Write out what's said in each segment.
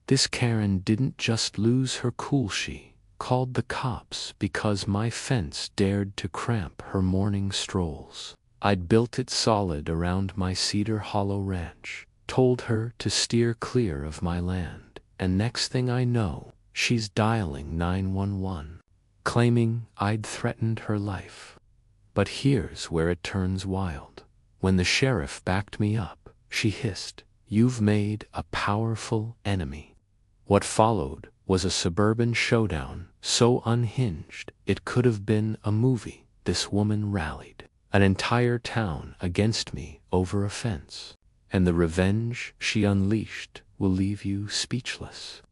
This Karen didn't just lose her cool, she called the cops because my fence dared to cramp her morning strolls. I'd built it solid around my Cedar Hollow ranch, told her to steer clear of my land, and next thing I know, she's dialing 911, claiming I'd threatened her life. But here's where it turns wild. When the sheriff backed me up, she hissed, "You've made a powerful enemy." What followed was a suburban showdown so unhinged it could have been a movie. This woman rallied an entire town against me over a fence, and the revenge she unleashed will leave you speechless.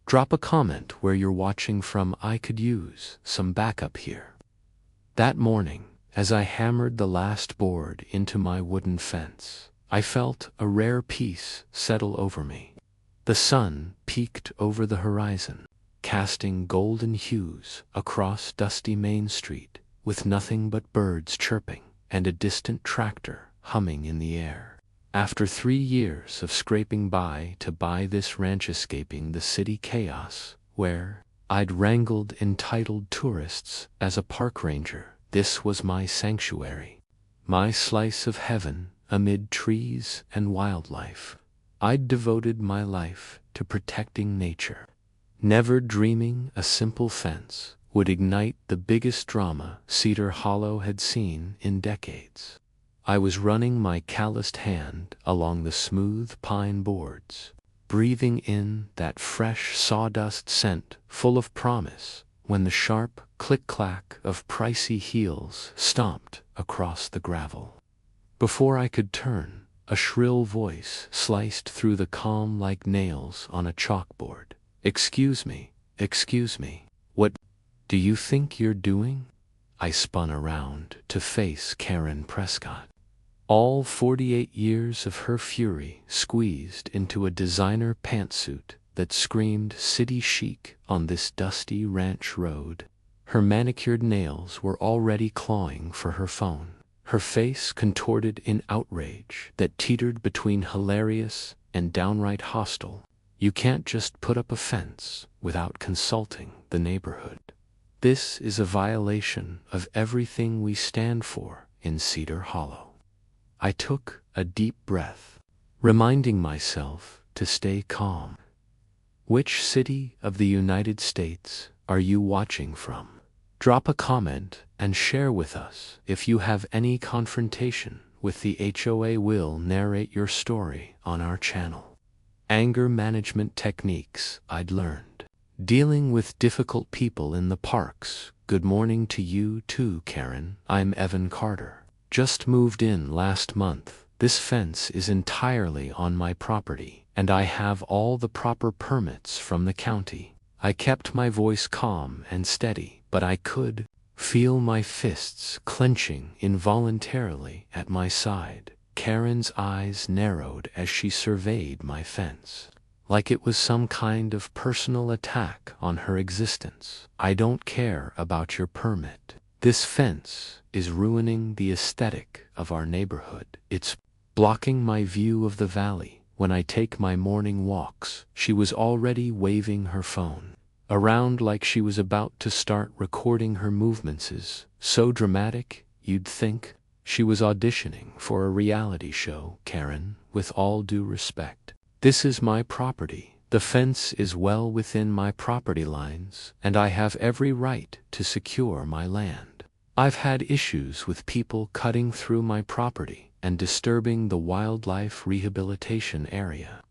Drop a comment where you're watching from. I could use some backup here. That morning, as I hammered the last board into my wooden fence, I felt a rare peace settle over me. The sun peeked over the horizon, casting golden hues across dusty Main Street, with nothing but birds chirping and a distant tractor humming in the air. After 3 years of scraping by to buy this ranch, escaping the city chaos where I'd wrangled entitled tourists as a park ranger, this was my sanctuary, my slice of heaven amid trees and wildlife. I'd devoted my life to protecting nature, never dreaming a simple fence would ignite the biggest drama Cedar Hollow had seen in decades. I was running my calloused hand along the smooth pine boards, breathing in that fresh sawdust scent full of promise, when the sharp click-clack of pricey heels stomped across the gravel. Before I could turn, a shrill voice sliced through the calm like nails on a chalkboard. Excuse me, what do you think you're doing?" I spun around to face Karen Prescott. All 48 years of her fury squeezed into a designer pantsuit that screamed city chic on this dusty ranch road. Her manicured nails were already clawing for her phone, her face contorted in outrage that teetered between hilarious and downright hostile. "You can't just put up a fence without consulting the neighborhood. This is a violation of everything we stand for in Cedar Hollow." I took a deep breath, reminding myself to stay calm. Which city of the United States are you watching from? Drop a comment and share with us if you have any confrontation with the HOA. We'll narrate your story on our channel. Anger management techniques I'd learned. Dealing with difficult people in the parks. Good morning to you too, Karen. I'm Evan Carter. Just moved in last month. This fence is entirely on my property, and I have all the proper permits from the county. I kept my voice calm and steady, but I could feel my fists clenching involuntarily at my side. Karen's eyes narrowed as she surveyed my fence, like it was some kind of personal attack on her existence. "I don't care about your permit. This fence is ruining the aesthetic of our neighborhood. It's blocking my view of the valley when I take my morning walks." She was already waving her phone around like she was about to start recording her movements, so dramatic you'd think she was auditioning for a reality show. "Karen, with all due respect, this is my property. The fence is well within my property lines, and I have every right to secure my land. I've had issues with people cutting through my property and disturbing the wildlife rehabilitation area.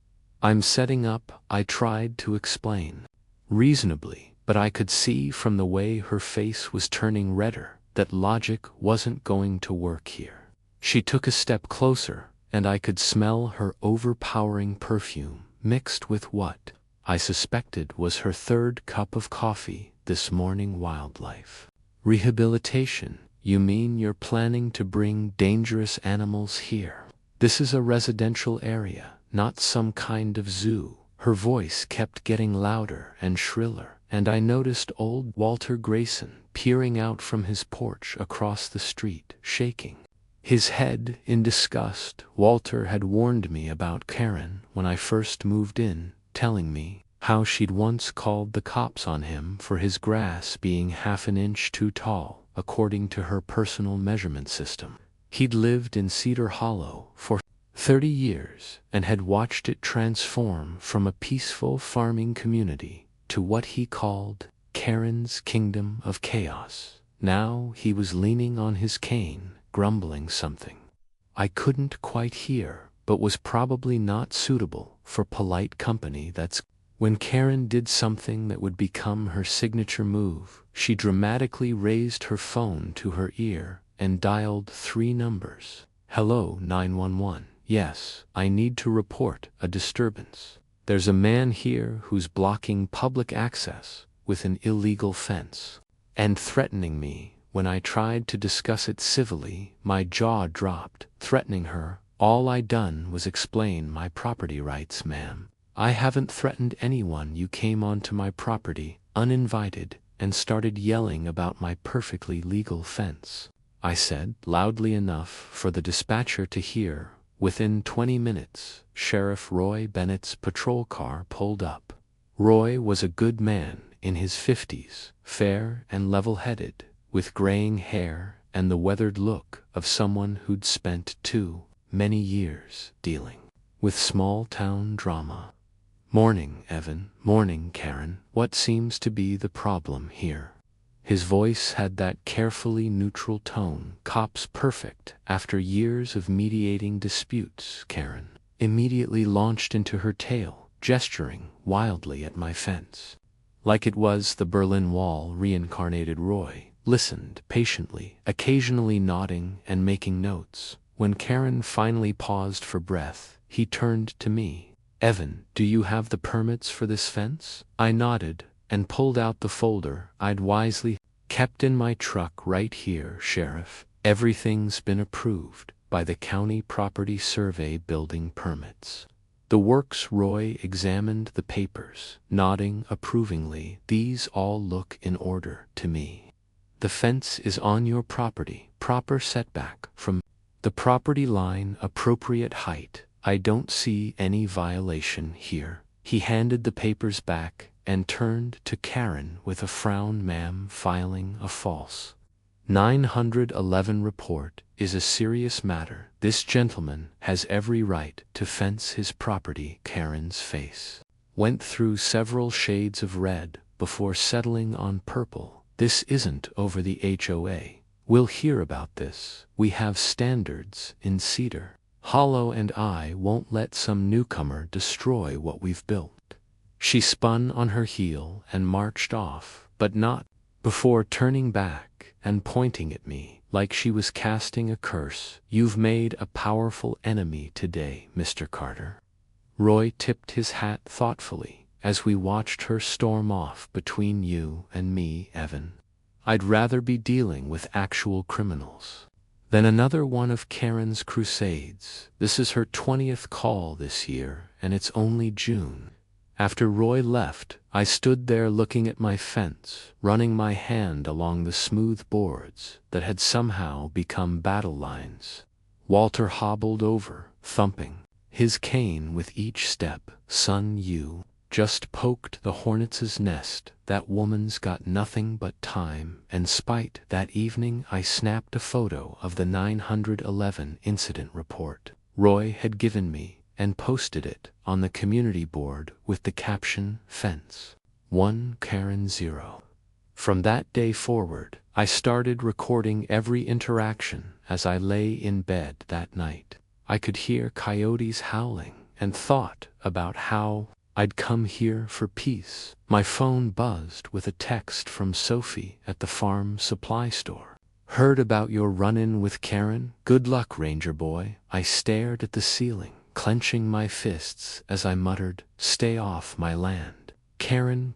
I'm setting up," I tried to explain reasonably, but I could see from the way her face was turning redder that logic wasn't going to work here. She took a step closer, and I could smell her overpowering perfume mixed with what I suspected was her third cup of coffee this morning. "Wildlife rehabilitation? You mean you're planning to bring dangerous animals here? This is a residential area, not some kind of zoo." Her voice kept getting louder and shriller, and I noticed old Walter Grayson peering out from his porch across the street, shaking his head in disgust. Walter had warned me about Karen when I first moved in, telling me how she'd once called the cops on him for his grass being half an inch too tall, according to her personal measurement system. He'd lived in Cedar Hollow for 30 years and had watched it transform from a peaceful farming community to what he called Karen's kingdom of chaos. Now he was leaning on his cane, grumbling something I couldn't quite hear, but was probably not suitable for polite company. That's when Karen did something that would become her signature move. She dramatically raised her phone to her ear and dialed 3 numbers. Hello, 911. Yes, I need to report a disturbance. There's a man here who's blocking public access with an illegal fence and threatening me. When I tried to discuss it civilly, my jaw dropped. Threatening her? All I done was explain my property rights, ma'am. I haven't threatened anyone. You came onto my property, uninvited, and started yelling about my perfectly legal fence, I said, loudly enough for the dispatcher to hear. Within 20 minutes, Sheriff Roy Bennett's patrol car pulled up. Roy was a good man in his 50s, fair and level-headed, with graying hair and the weathered look of someone who'd spent too many years dealing with small-town drama. Morning, Evan. Morning, Karen. What seems to be the problem here? His voice had that carefully neutral tone. Cops perfect after years of mediating disputes. Karen immediately launched into her tale, gesturing wildly at my fence. Like it was the Berlin Wall reincarnated. Roy listened patiently, occasionally nodding and making notes. When Karen finally paused for breath, he turned to me. Evan, do you have the permits for this fence? I nodded and pulled out the folder I'd wisely kept in my truck. Right here, Sheriff. Everything's been approved by the county property survey building permits. The works. Roy examined the papers, nodding approvingly. These all look in order to me. The fence is on your property, proper setback from the property line, appropriate height. I don't see any violation here. He handed the papers back and turned to Karen with a frown. Ma'am, filing a false 911 report is a serious matter. This gentleman has every right to fence his property. Karen's face went through several shades of red before settling on purple. This isn't over the HOA. We'll hear about this. We have standards in Cedar Hollow, and I won't let some newcomer destroy what we've built. She spun on her heel and marched off, but not before turning back and pointing at me like she was casting a curse. You've made a powerful enemy today, Mr. Carter. Roy tipped his hat thoughtfully as we watched her storm off. Between you and me, Evan, I'd rather be dealing with actual criminals than another one of Karen's crusades. This is her 20th call this year, and it's only June. After Roy left, I stood there looking at my fence, running my hand along the smooth boards that had somehow become battle lines. Walter hobbled over, thumping his cane with each step. Son, you just poked the hornet's nest. That woman's got nothing but time and spite. That evening I snapped a photo of the 911 incident report Roy had given me and posted it on the community board with the caption, Fence 1 Karen 0. From that day forward, I started recording every interaction. As I lay in bed that night, I could hear coyotes howling and thought about how I'd come here for peace. My phone buzzed with a text from Sophie at the farm supply store. Heard about your run-in with Karen? Good luck, Ranger boy. I stared at the ceiling, clenching my fists as I muttered, stay off my land. Karen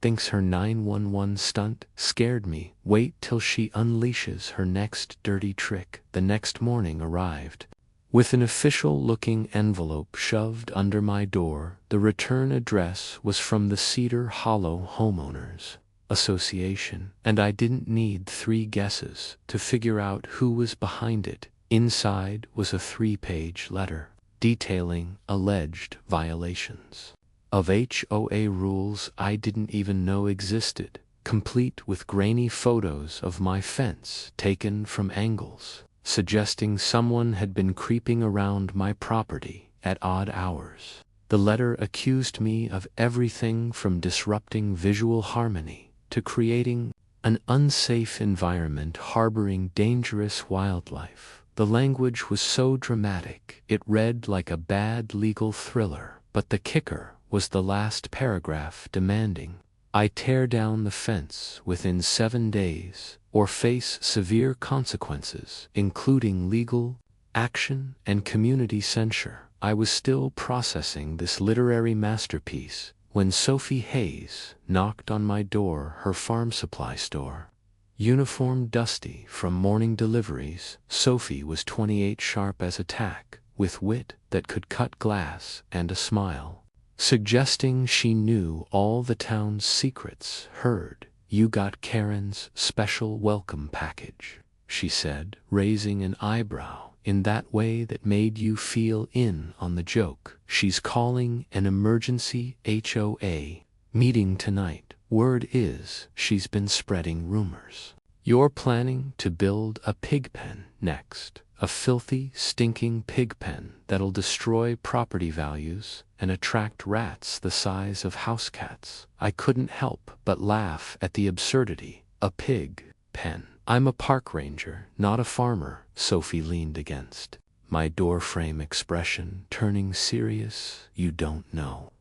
thinks her 911 stunt scared me. Wait till she unleashes her next dirty trick. The next morning arrived with an official-looking envelope shoved under my door. The return address was from the Cedar Hollow Homeowners Association, and I didn't need 3 guesses to figure out who was behind it. Inside was a 3-page letter detailing alleged violations of HOA rules I didn't even know existed, complete with grainy photos of my fence taken from angles, suggesting someone had been creeping around my property at odd hours. The letter accused me of everything from disrupting visual harmony to creating an unsafe environment harboring dangerous wildlife. The language was so dramatic, it read like a bad legal thriller, but the kicker was the last paragraph demanding I tear down the fence within 7 days or face severe consequences, including legal action and community censure. I was still processing this literary masterpiece when Sophie Hayes knocked on my door, her farm supply store. Uniform dusty from morning deliveries, Sophie was 28, sharp as a tack, with wit that could cut glass and a smile, suggesting she knew all the town's secrets. Heard you got Karen's special welcome package, she said, raising an eyebrow in that way that made you feel in on the joke. She's calling an emergency HOA meeting tonight. Word is she's been spreading rumors. You're planning to build a pig pen next. A filthy, stinking pig pen that'll destroy property values and attract rats the size of house cats. I couldn't help but laugh at the absurdity. A pig pen. I'm a park ranger, not a farmer. Sophie leaned against my doorframe, expression turning serious. You don't know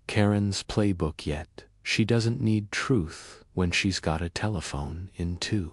Karen's playbook yet. She doesn't need truth when she's got a telephone in too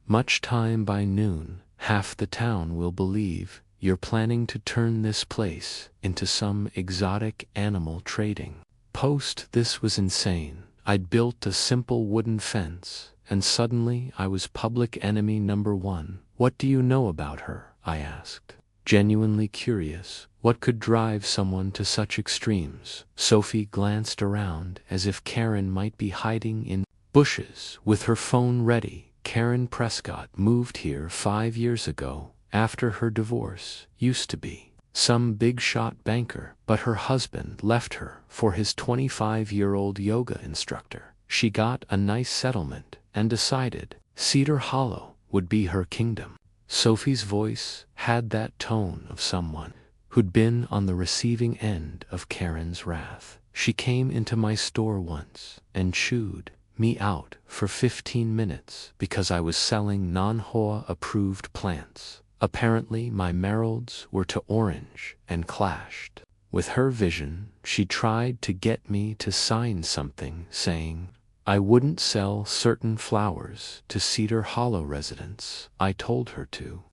much time. By noon, half the town will believe you're planning to turn this place into some exotic animal trading post. This was insane. I'd built a simple wooden fence, and suddenly I was public enemy number one. What do you know about her? I asked, genuinely curious. What could drive someone to such extremes? Sophie glanced around as if Karen might be hiding in bushes with her phone ready. Karen Prescott moved here 5 years ago after her divorce. Used to be some big-shot banker, but her husband left her for his 25-year-old yoga instructor. She got a nice settlement and decided Cedar Hollow would be her kingdom. Sophie's voice had that tone of someone who'd been on the receiving end of Karen's wrath. She came into my store once and chewed me out for 15 minutes because I was selling non-HOA approved plants. Apparently my marigolds were to orange and clashed with her vision. She tried to get me to sign something saying I wouldn't sell certain flowers to Cedar Hollow residents. I told her to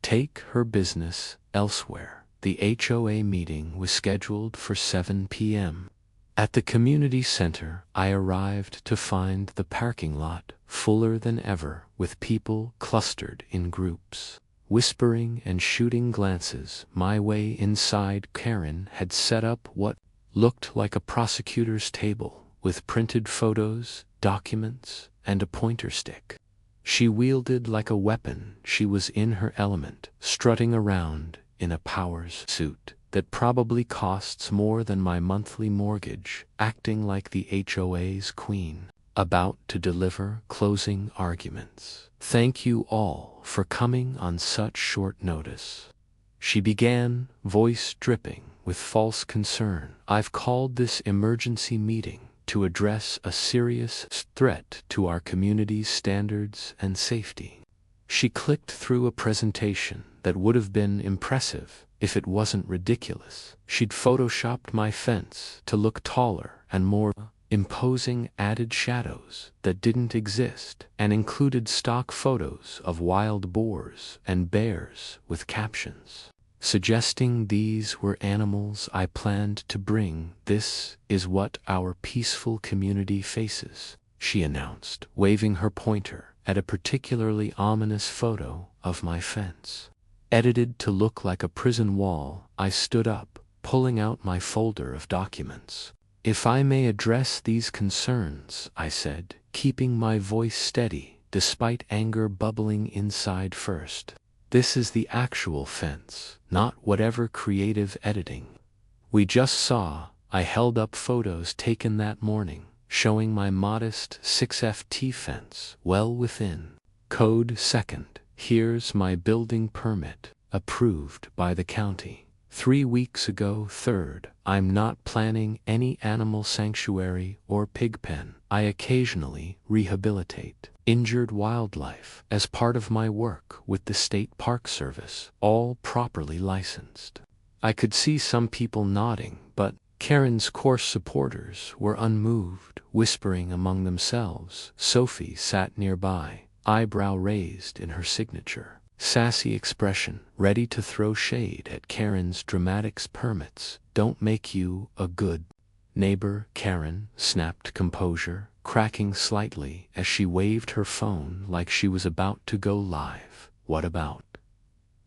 take her business elsewhere. The HOA meeting was scheduled for 7 p.m. At the community center. I arrived to find the parking lot fuller than ever, with people clustered in groups, whispering and shooting glances my way inside. Karen had set up what looked like a prosecutor's table with printed photos, documents, and a pointer stick. She wielded like a weapon. She was in her element, strutting around in a power suit that probably costs more than my monthly mortgage, acting like the HOA's queen, about to deliver closing arguments. Thank you all for coming on such short notice, she began, voice dripping with false concern. I've called this emergency meeting to address a serious threat to our community's standards and safety. She clicked through a presentation that would have been impressive if it wasn't ridiculous. She'd photoshopped my fence to look taller and more imposing, added shadows that didn't exist, and included stock photos of wild boars and bears with captions suggesting these were animals I planned to bring. This is what our peaceful community faces, she announced, waving her pointer at a particularly ominous photo of my fence, edited to look like a prison wall. I stood up, pulling out my folder of documents. If I may address these concerns, I said, keeping my voice steady despite anger bubbling inside. First, this is the actual fence, not whatever creative editing we just saw I held up photos taken that morning, showing my modest 6ft fence well within code. Second, here's my building permit, approved by the county 3 weeks ago. Third, I'm not planning any animal sanctuary or pig pen. I occasionally rehabilitate injured wildlife as part of my work with the State Park Service, all properly licensed. I could see some people nodding, but Karen's coarse supporters were unmoved, whispering among themselves. Sophie sat nearby, eyebrow raised in her signature sassy expression, ready to throw shade at Karen's dramatics. Permits don't make you a good neighbor. Karen snapped composure, cracking slightly as she waved her phone like she was about to go live. What about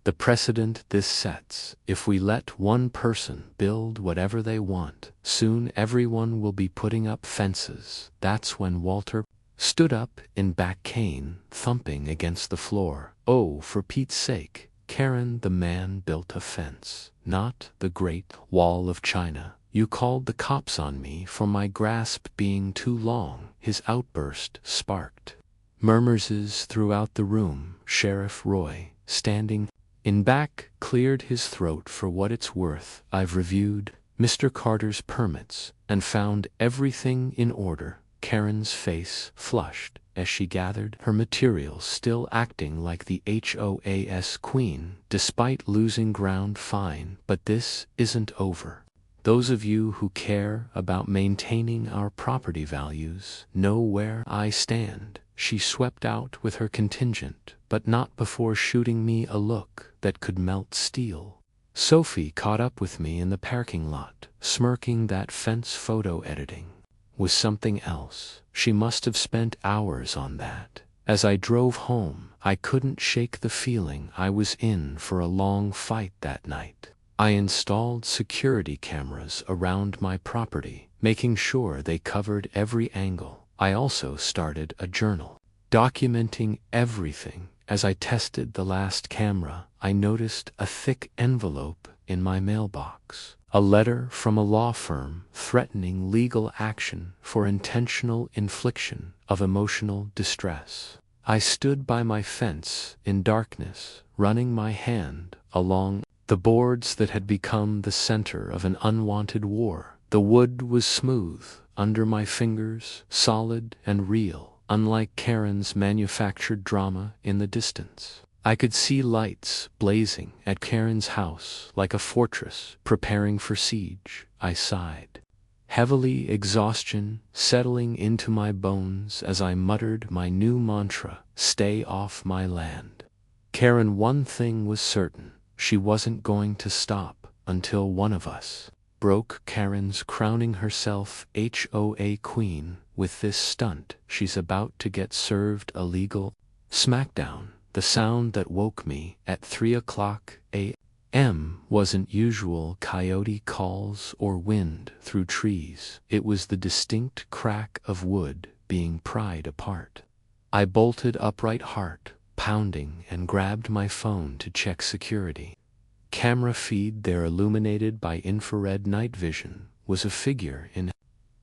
the precedent this sets? If we let one person build whatever they want, soon everyone will be putting up fences. That's when Walter stood up in back cane, thumping against the floor. Oh, for Pete's sake, Karen, the man built a fence, not the Great Wall of China. You called the cops on me for my grasp being too long. His outburst sparked murmurs throughout the room. Sheriff Roy, standing in back, cleared his throat. For what it's worth, I've reviewed Mr. Carter's permits and found everything in order. Karen's face flushed as she gathered her materials, still acting like the HOA's queen despite losing ground. Fine, but this isn't over. Those of you who care about maintaining our property values know where I stand. She swept out with her contingent, but not before shooting me a look that could melt steel. Sophie caught up with me in the parking lot, smirking. That fence photo editing was something else. She must have spent hours on that. As I drove home, I couldn't shake the feeling I was in for a long fight that night. I installed security cameras around my property, making sure they covered every angle. I also started a journal, documenting everything. As I tested the last camera, I noticed a thick envelope in my mailbox. A letter from a law firm threatening legal action for intentional infliction of emotional distress. I stood by my fence in darkness, running my hand along the boards that had become the center of an unwanted war. The wood was smooth under my fingers, solid and real, unlike Karen's manufactured drama in the distance. I could see lights blazing at Karen's house like a fortress preparing for siege. I sighed heavily, exhaustion settling into my bones as I muttered my new mantra, stay off my land. Karen, one thing was certain, she wasn't going to stop until one of us broke. Karen's crowning herself HOA queen with this stunt. She's about to get served a legal smackdown. The sound that woke me at 3:00 a.m. wasn't usual coyote calls or wind through trees. It was the distinct crack of wood being pried apart. I bolted upright, heart pounding, and grabbed my phone to check security camera feed. There, illuminated by infrared night vision, was a figure in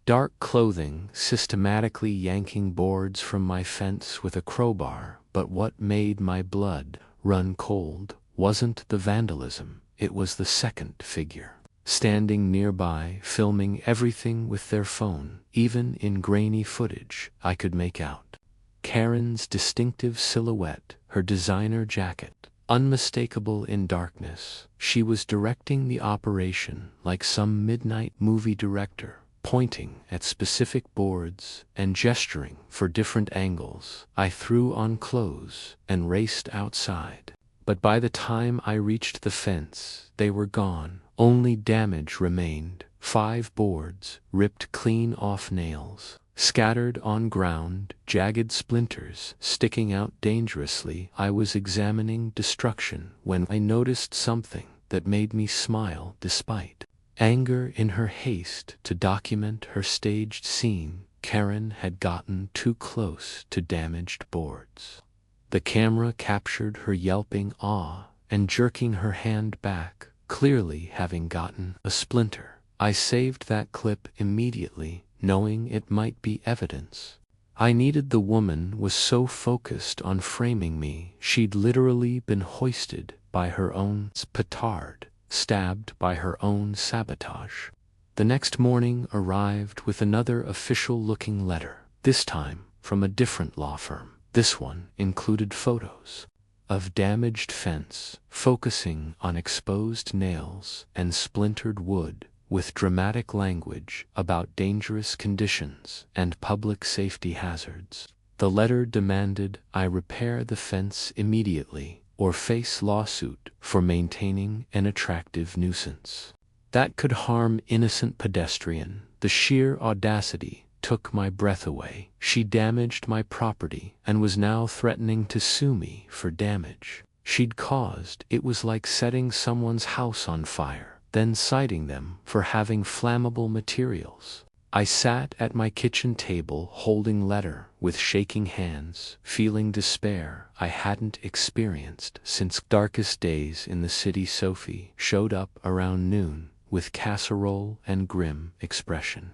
dark clothing systematically yanking boards from my fence with a crowbar. But what made my blood run cold wasn't the vandalism, it was the second figure, standing nearby, filming everything with their phone. Even in grainy footage, I could make out Karen's distinctive silhouette, her designer jacket, unmistakable in darkness. She was directing the operation like some midnight movie director, pointing at specific boards and gesturing for different angles. I threw on clothes and raced outside. But by the time I reached the fence, they were gone. Only damage remained. 5 boards, ripped clean off nails, scattered on ground, jagged splinters sticking out dangerously. I was examining destruction when I noticed something that made me smile despite anger. In her haste to document her staged scene, Karen had gotten too close to damaged boards. The camera captured her yelping awe and jerking her hand back, clearly having gotten a splinter. I saved that clip immediately, knowing it might be evidence. I needed the woman was so focused on framing me, she'd literally been hoisted by her own petard, stabbed by her own sabotage. The next morning arrived with another official-looking letter, this time from a different law firm. This one included photos of damaged fence, focusing on exposed nails and splintered wood, with dramatic language about dangerous conditions and public safety hazards. The letter demanded I repair the fence immediately or face lawsuit for maintaining an attractive nuisance. That could harm innocent pedestrian. The sheer audacity took my breath away. She damaged my property and was now threatening to sue me for damage she'd caused. It was like setting someone's house on fire, then citing them for having flammable materials. I sat at my kitchen table holding letter with shaking hands, feeling despair I hadn't experienced since darkest days in the city. Sophie showed up around noon with casserole and grim expression.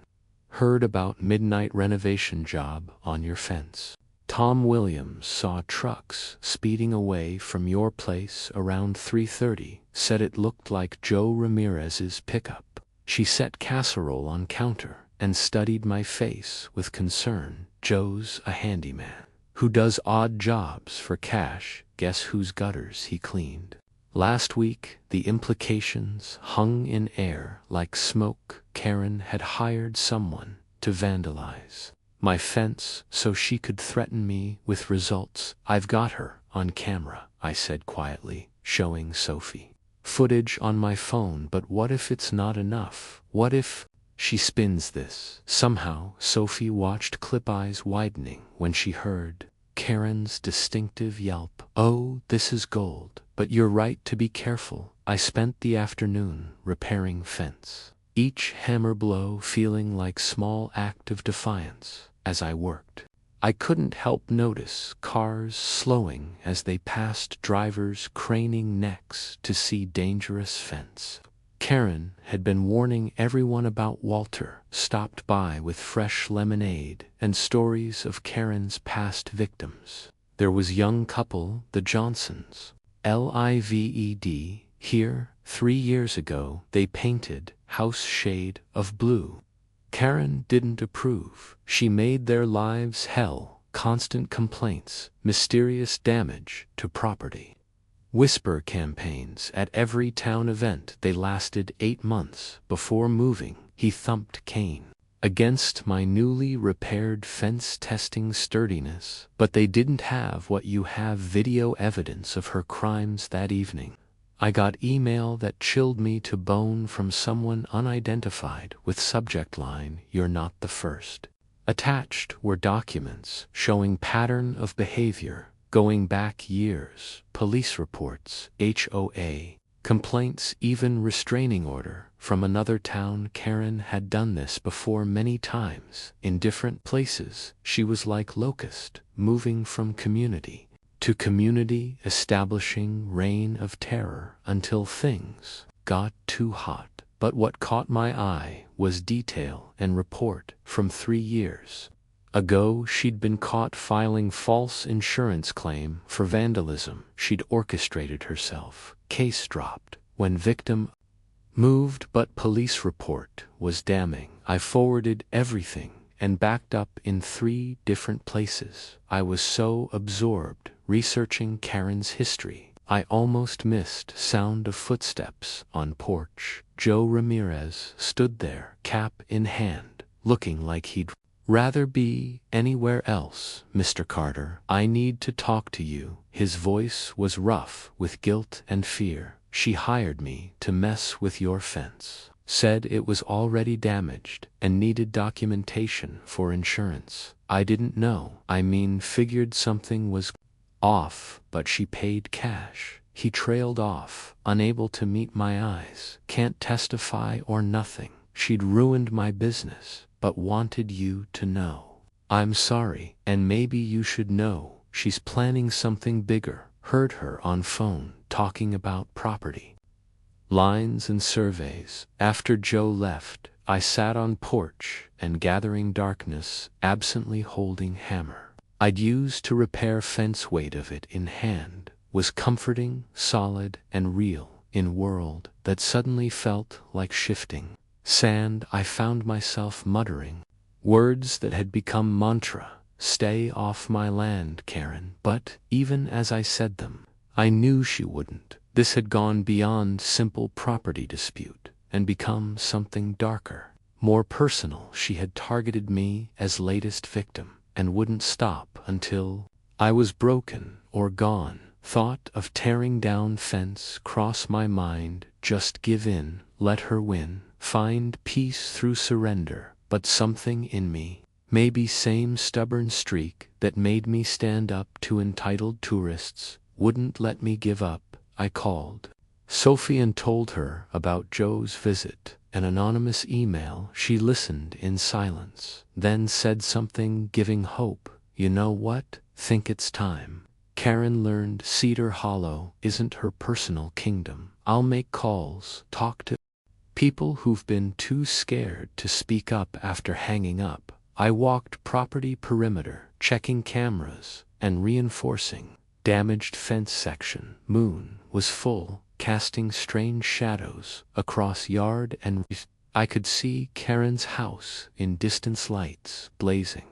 Heard about midnight renovation job on your fence. Tom Williams saw trucks speeding away from your place around 3:30, said it looked like Joe Ramirez's pickup. She set casserole on counter and studied my face with concern. Joe's a handyman who does odd jobs for cash. Guess whose gutters he cleaned? Last week, the implications hung in air like smoke. Karen had hired someone to vandalize my fence so she could threaten me with results. I've got her on camera, I said quietly, showing Sophie footage on my phone. But what if it's not enough? What if she spins this? Somehow, Sophie watched, clip eyes widening when she heard Karen's distinctive yelp. Oh, this is gold. But you're right to be careful. I spent the afternoon repairing fence, each hammer blow feeling like small act of defiance. As I worked, I couldn't help notice cars slowing as they passed, drivers craning necks to see dangerous fence. Karen had been warning everyone about Walter, stopped by with fresh lemonade and stories of Karen's past victims. There was young couple, the Johnsons, lived, here 3 years ago. They painted house shade of blue. Karen didn't approve. She made their lives hell. Constant complaints, mysterious damage to property. Whisper campaigns at every town event. They lasted 8 months before moving. He thumped Kane against my newly repaired fence, testing sturdiness. But they didn't have what you have: video evidence of her crimes that evening. I got email that chilled me to bone from someone unidentified with subject line, "You're not the first." Attached were documents showing pattern of behavior going back years, police reports, HOA complaints, even restraining order from another town. Karen had done this before many times in different places. She was like locust, moving from community to community, establishing reign of terror until things got too hot. But what caught my eye was detail and report from 3 years ago. She'd been caught filing false insurance claim for vandalism she'd orchestrated herself. Case dropped when victim moved, but police report was damning. I forwarded everything and backed up in 3 different places. I was so absorbed researching Karen's history, I almost missed sound of footsteps on porch. Joe Ramirez stood there, cap in hand, looking like he'd rather be anywhere else. "Mr. Carter, I need to talk to you." His voice was rough with guilt and fear. "She hired me to mess with your fence. Said it was already damaged and needed documentation for insurance. I didn't know. I mean, figured something was off, but she paid cash." He trailed off, unable to meet my eyes. "Can't testify or nothing. She'd ruined my business, but wanted you to know. I'm sorry, and maybe you should know. She's planning something bigger." Heard her on phone talking about property lines and surveys. After Joe left, I sat on porch and gathering darkness, absently holding hammer I'd used to repair fence, weight of it in hand, was comforting, solid, and real in world that suddenly felt like shifting sand. I found myself muttering words that had become mantra. Stay off my land, Karen. But even as I said them, I knew she wouldn't. This had gone beyond simple property dispute and become something darker, more personal. She had targeted me as latest victim and wouldn't stop until I was broken or gone. Thought of tearing down fence cross my mind. Just give in, let her win, find peace through surrender. But something in me, maybe same stubborn streak that made me stand up to entitled tourists, wouldn't let me give up. I called Sophie and told her about Joe's visit. An anonymous email. She listened in silence, then said something giving hope. You know what? Think it's time. Karen learned Cedar Hollow isn't her personal kingdom. I'll make calls, talk to people who've been too scared to speak up. After hanging up, I walked property perimeter, checking cameras and reinforcing damaged fence section. Moon was full, casting strange shadows across yard and I could see Karen's house in distance, lights blazing.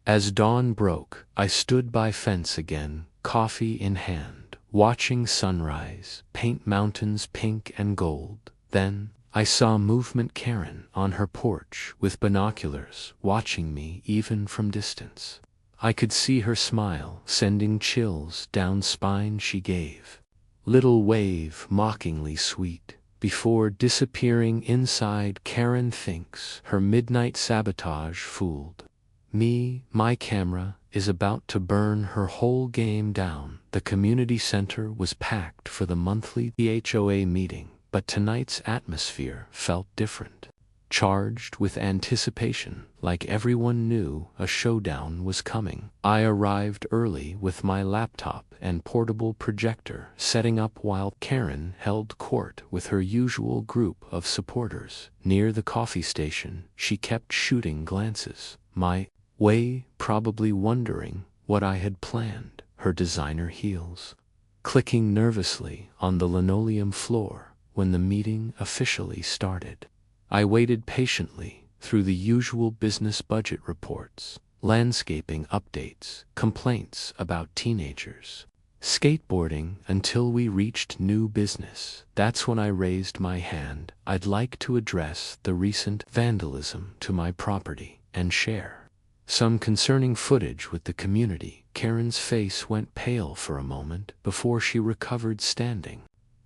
As dawn broke, I stood by fence again, coffee in hand, watching sunrise paint mountains pink and gold. Then I saw movement. Karen on her porch with binoculars, watching me even from distance. I could see her smile, sending chills down spine. She gave little wave, mockingly sweet, before disappearing inside. Karen thinks her midnight sabotage fooled me. My camera is about to burn her whole game down. The community center was packed for the monthly HOA meeting, but tonight's atmosphere felt different, charged with anticipation, like everyone knew a showdown was coming. I arrived early with my laptop and portable projector, setting up while Karen held court with her usual group of supporters. Near the coffee station, she kept shooting glances my way, probably wondering what I had planned. Her designer heels clicking nervously on the linoleum floor when the meeting officially started. I waited patiently through the usual business budget reports, landscaping updates, complaints about teenagers skateboarding until we reached new business. That's when I raised my hand. I'd like to address the recent vandalism to my property and share some concerning footage with the community. Karen's face went pale for a moment before she recovered, standing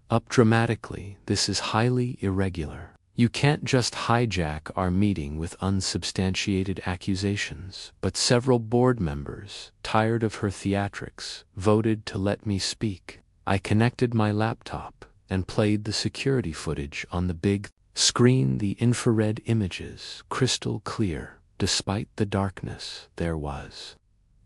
up dramatically. This is highly irregular. You can't just hijack our meeting with unsubstantiated accusations. But several board members, tired of her theatrics, voted to let me speak. I connected my laptop and played the security footage on the big screen. The infrared images, crystal clear. Despite the darkness, there was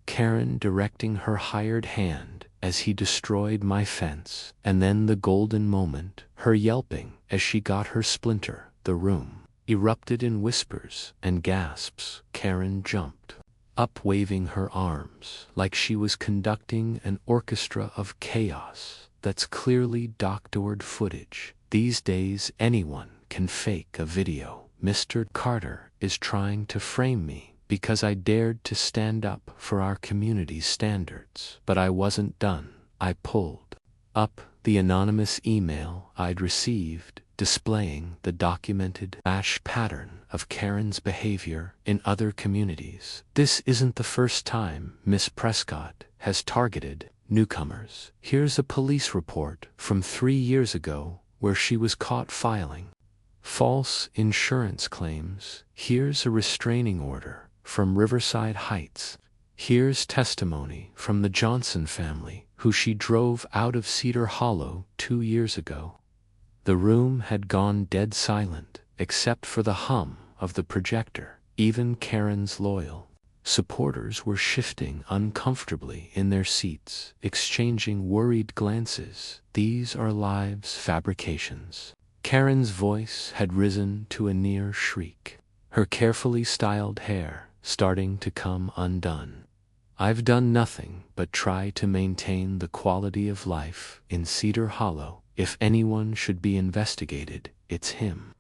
Karen directing her hired hand as he destroyed my fence, and then the golden moment, her yelping as she got her splinter. The room erupted in whispers and gasps. Karen jumped up, waving her arms like she was conducting an orchestra of chaos. That's clearly doctored footage. These days anyone can fake a video. Mr. Carter is trying to frame me because I dared to stand up for our community's standards. But I wasn't done. I pulled up the anonymous email I'd received, displaying the documented pattern of Karen's behavior in other communities. This isn't the first time Miss Prescott has targeted newcomers. Here's a police report from 3 years ago where she was caught filing false insurance claims. Here's a restraining order from Riverside Heights. Here's testimony from the Johnson family, who she drove out of Cedar Hollow 2 years ago. The room had gone dead silent, except for the hum of the projector. Even Karen's loyal supporters were shifting uncomfortably in their seats, exchanging worried glances. These are lives, fabrications. Karen's voice had risen to a near shriek, her carefully styled hair starting to come undone. I've done nothing but try to maintain the quality of life in Cedar Hollow. If anyone should be investigated, it's him.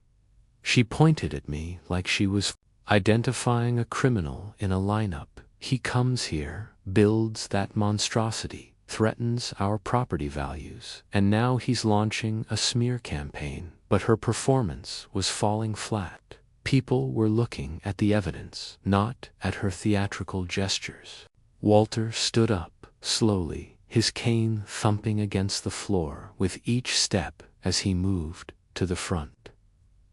She pointed at me like she was identifying a criminal in a lineup. He comes here, builds that monstrosity, threatens our property values, and now he's launching a smear campaign. But her performance was falling flat. People were looking at the evidence, not at her theatrical gestures. Walter stood up, slowly, his cane thumping against the floor with each step as he moved to the front.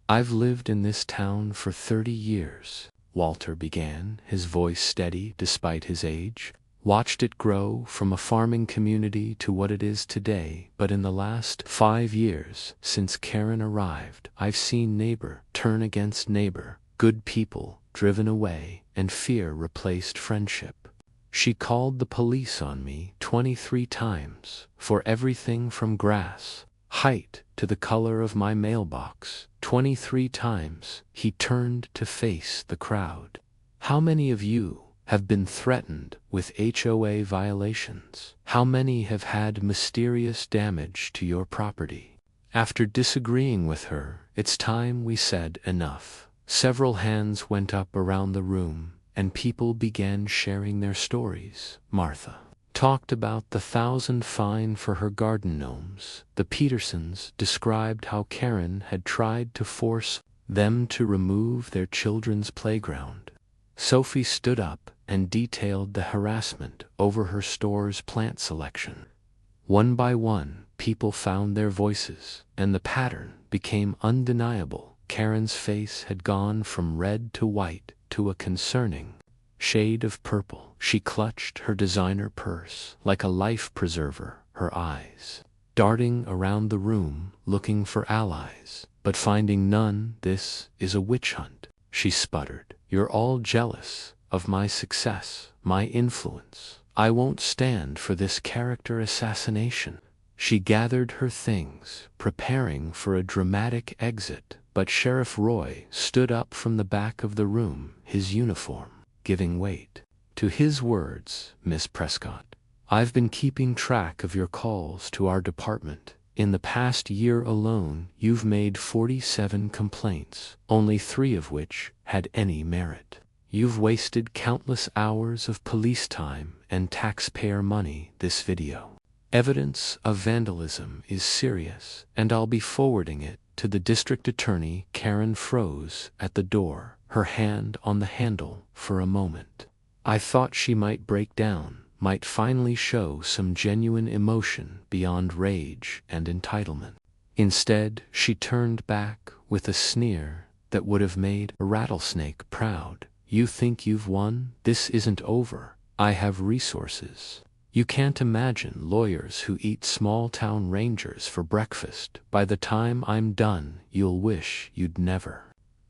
"I've lived in this town for 30 years, Walter began, his voice steady despite his age. Watched it grow from a farming community to what it is today, but in the last 5 years, since Karen arrived, I've seen neighbor turn against neighbor, good people driven away, and fear replaced friendship. She called the police on me 23 times, for everything from grass, height to the color of my mailbox. 23 times, he turned to face the crowd. How many of you have been threatened with HOA violations? How many have had mysterious damage to your property? After disagreeing with her, it's time we said enough. Several hands went up around the room, and people began sharing their stories. Martha talked about the 1,000 fine for her garden gnomes. The Petersons described how Karen had tried to force them to remove their children's playground. Sophie stood up and detailed the harassment over her store's plant selection. One by one, people found their voices, and the pattern became undeniable. Karen's face had gone from red to white to a concerning shade of purple. She clutched her designer purse like a life preserver, her eyes darting around the room looking for allies, but finding none. "This is a witch hunt," she sputtered. "You're all jealous of my success, my influence. I won't stand for this character assassination." She gathered her things, preparing for a dramatic exit, but Sheriff Roy stood up from the back of the room, his uniform giving weight to his words. "Miss Prescott, I've been keeping track of your calls to our department. In the past year alone, you've made 47 complaints, only 3 of which had any merit. You've wasted countless hours of police time and taxpayer money. This video evidence of vandalism is serious, and I'll be forwarding it to the district attorney." Karen froze at the door, her hand on the handle for a moment. I thought she might break down, might finally show some genuine emotion beyond rage and entitlement. Instead, she turned back with a sneer that would have made a rattlesnake proud. "You think you've won? This isn't over. I have resources. You can't imagine lawyers who eat small-town rangers for breakfast. By the time I'm done, you'll wish you'd never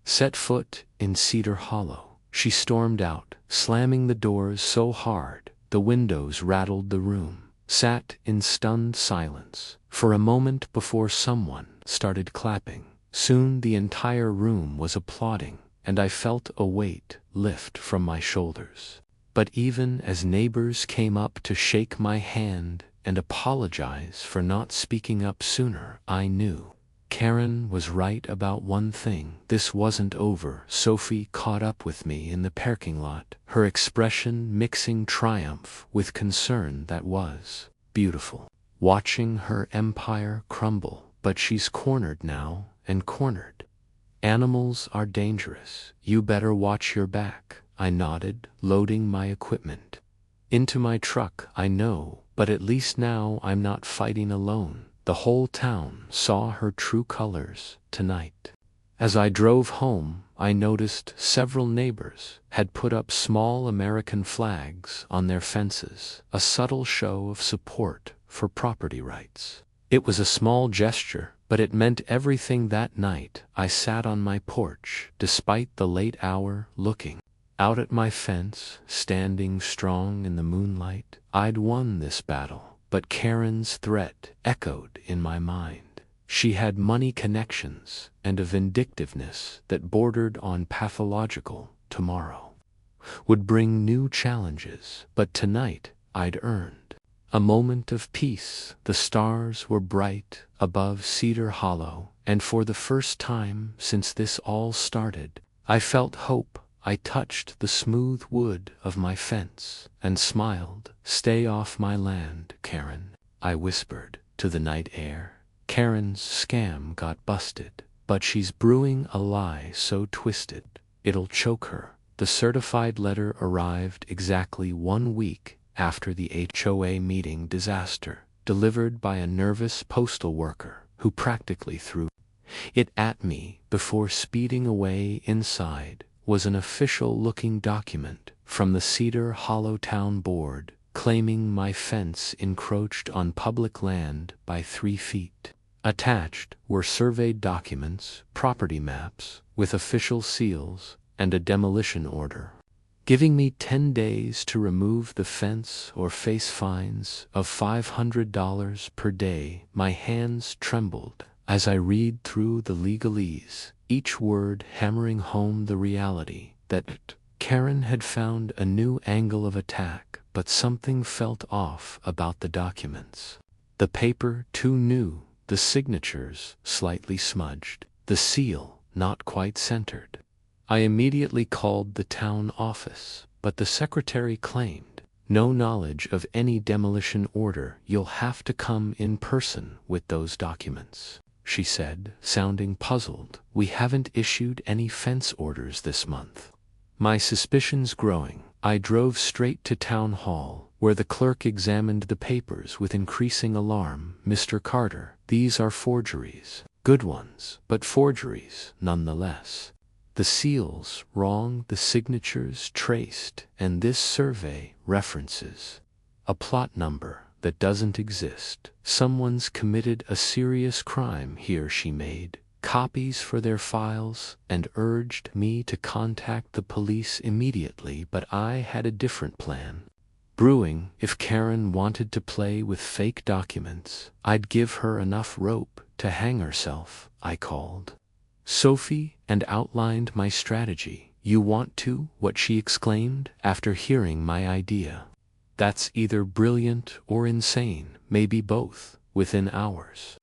set foot in Cedar Hollow." She stormed out, slamming the doors so hard the windows rattled the room. Sat in stunned silence for a moment before someone started clapping. Soon the entire room was applauding, and I felt a weight lift from my shoulders. But even as neighbors came up to shake my hand and apologize for not speaking up sooner, I knew Karen was right about one thing. This wasn't over. Sophie caught up with me in the parking lot, her expression mixing triumph with concern. That was beautiful, watching her empire crumble. "But she's cornered now, and cornered. Animals are dangerous. You better watch your back." I nodded, loading my equipment into my truck. "I know, but at least now I'm not fighting alone." The whole town saw her true colors tonight. As I drove home, I noticed several neighbors had put up small American flags on their fences, a subtle show of support for property rights. It was a small gesture, but it meant everything that night. I sat on my porch, despite the late hour, looking out at my fence, standing strong in the moonlight. I'd won this battle, but Karen's threat echoed in my mind. She had money connections and a vindictiveness that bordered on pathological. Tomorrow would bring new challenges, but tonight I'd earned a moment of peace. The stars were bright above Cedar Hollow, and for the first time since this all started, I felt hope. I touched the smooth wood of my fence and smiled. "Stay off my land, Karen," I whispered to the night air. "Karen's scam got busted, but she's brewing a lie so twisted, it'll choke her." The certified letter arrived exactly 1 week after the HOA meeting disaster, delivered by a nervous postal worker who practically threw it at me before speeding away. Inside was an official-looking document from the Cedar Hollow Town Board claiming my fence encroached on public land by 3 feet. Attached were surveyed documents, property maps with official seals, and a demolition order, giving me 10 days to remove the fence or face fines of $500 per day. My hands trembled as I read through the legalese, each word hammering home the reality that Karen had found a new angle of attack, but something felt off about the documents. The paper too new, the signatures slightly smudged, the seal not quite centered. I immediately called the town office, but the secretary claimed no knowledge of any demolition order. "You'll have to come in person with those documents," she said, sounding puzzled. "We haven't issued any fence orders this month." My suspicions growing, I drove straight to town hall, where the clerk examined the papers with increasing alarm. "Mr. Carter, these are forgeries. Good ones, but forgeries nonetheless. The seals wrong, the signatures traced, and this survey references a plot number that doesn't exist. Someone's committed a serious crime here." She made copies for their files and urged me to contact the police immediately, but I had a different plan brewing. If Karen wanted to play with fake documents, I'd give her enough rope to hang herself. I called Sophie and outlined my strategy. "You want to?" what she exclaimed after hearing my idea. "That's either brilliant or insane, maybe both." Within hours,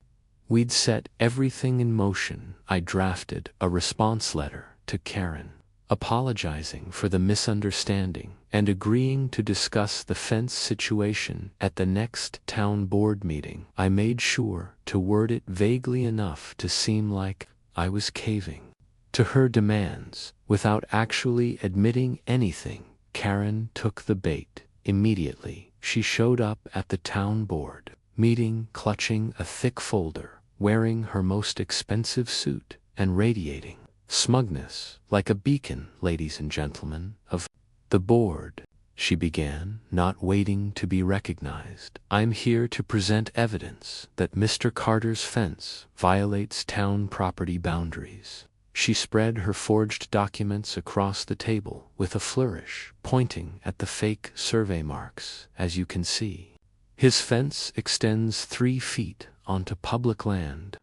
we'd set everything in motion. I drafted a response letter to Karen, apologizing for the misunderstanding and agreeing to discuss the fence situation at the next town board meeting. I made sure to word it vaguely enough to seem like I was caving to her demands without actually admitting anything. Karen took the bait. Immediately, she showed up at the town board meeting, clutching a thick folder, wearing her most expensive suit, and radiating smugness like a beacon. "Ladies and gentlemen of the board," she began, not waiting to be recognized, "I'm here to present evidence that Mr. Carter's fence violates town property boundaries." She spread her forged documents across the table with a flourish, pointing at the fake survey marks. "As you can see, his fence extends 3 feet onto public land.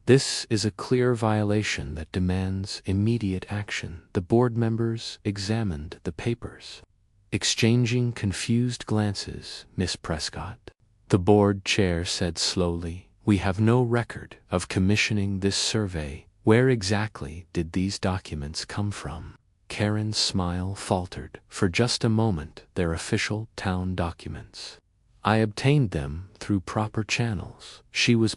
This is a clear violation that demands immediate action." The board members examined the papers, exchanging confused glances. "Miss Prescott," the board chair said slowly, "we have no record of commissioning this survey. Where exactly did these documents come from?" Karen's smile faltered. "For just a moment, they're official town documents. I obtained them through proper channels." She was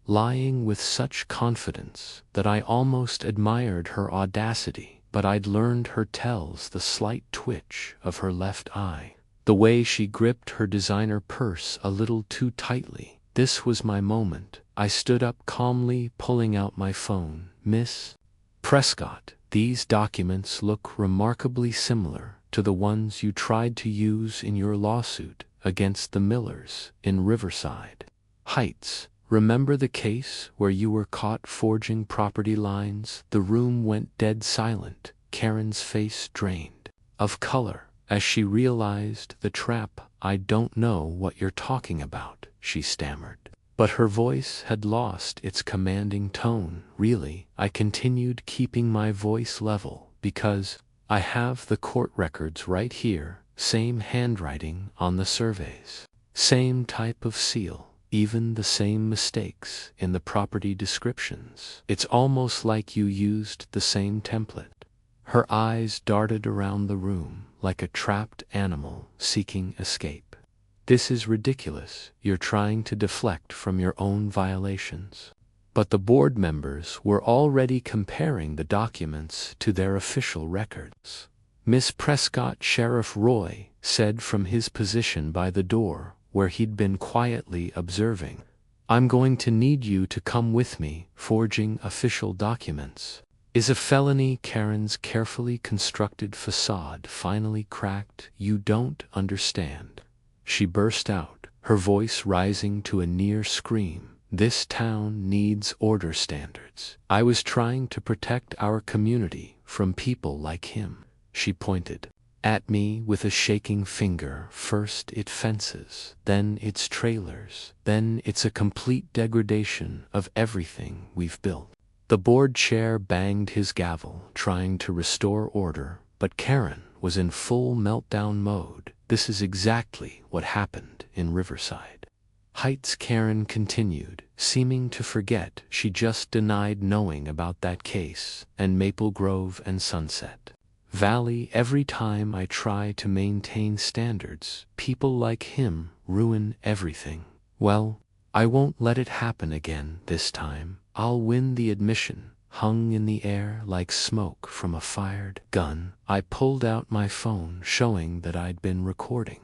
lying with such confidence that I almost admired her audacity, but I'd learned her tells the slight twitch of her left eye, the way she gripped her designer purse a little too tightly. This was my moment. I stood up calmly, pulling out my phone. "Miss Prescott, these documents look remarkably similar to the ones you tried to use in your lawsuit against the Millers in Riverside Heights. Remember the case where you were caught forging property lines?" The room went dead silent. Karen's face drained of color as she realized the trap. "I don't know what you're talking about," she stammered. But her voice had lost its commanding tone. Really, I continued, keeping my voice level, because I have the court records right here, same handwriting on the surveys, same type of seal, even the same mistakes in the property descriptions. It's almost like you used the same template. Her eyes darted around the room like a trapped animal seeking escape. This is ridiculous. You're trying to deflect from your own violations. But the board members were already comparing the documents to their official records. Miss Prescott, Sheriff Roy said from his position by the door, where he'd been quietly observing, "I'm going to need you to come with me. Forging official documents is a felony." Karen's carefully constructed facade finally cracked. "You don't understand," she burst out, her voice rising to a near scream. "This town needs order standards. I was trying to protect our community from people like him." She pointed at me with a shaking finger. "First it's fences, then it's trailers, then it's a complete degradation of everything we've built." The board chair banged his gavel, trying to restore order, but Karen was in full meltdown mode. "This is exactly what happened in Riverside Heights," Karen continued, seeming to forget she just denied knowing about that case, "and Maple Grove and Sunset Valley. Every time I try to maintain standards, people like him ruin everything. Well, I won't let it happen again this time. I'll win." The admission hung in the air like smoke from a fired gun. I pulled out my phone, showing that I'd been recording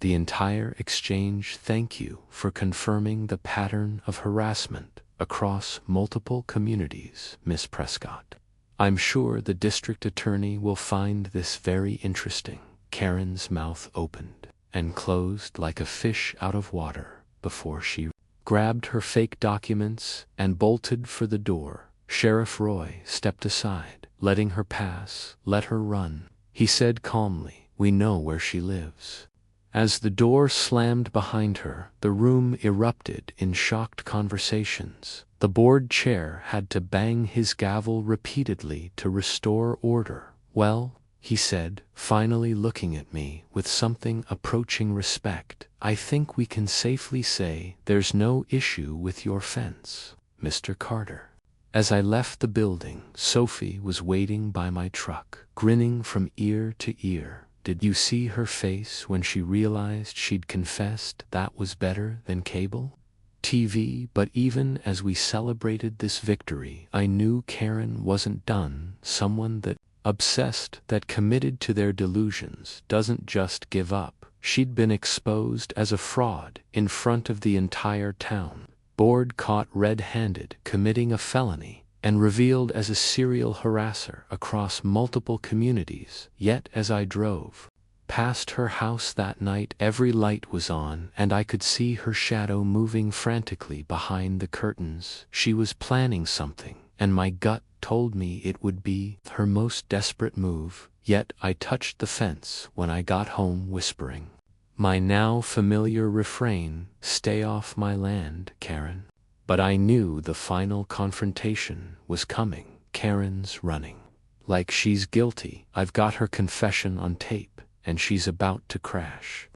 the entire exchange. "Thank you for confirming the pattern of harassment across multiple communities, Miss Prescott. I'm sure the district attorney will find this very interesting." Karen's mouth opened and closed like a fish out of water before she grabbed her fake documents and bolted for the door. Sheriff Roy stepped aside, letting her pass. "Let her run," he said calmly. "We know where she lives." As the door slammed behind her, the room erupted in shocked conversations. The board chair had to bang his gavel repeatedly to restore order. "Well," he said, finally looking at me with something approaching respect, "I think we can safely say there's no issue with your fence, Mr. Carter." As I left the building, Sophie was waiting by my truck, grinning from ear to ear. Did you see her face when she realized she'd confessed? That was better than cable TV. But even as we celebrated this victory, I knew Karen wasn't done. Someone that obsessed, that committed to their delusions, doesn't just give up. She'd been exposed as a fraud in front of the entire town. Board caught red-handed committing a felony, and revealed as a serial harasser across multiple communities. Yet as I drove past her house that night, every light was on, and I could see her shadow moving frantically behind the curtains. She was planning something, and my gut told me it would be her most desperate move. Yet I touched the fence when I got home, whispering my now familiar refrain, "Stay off my land, Karen." But I knew the final confrontation was coming. Karen's running like she's guilty. I've got her confession on tape, and she's about to crash.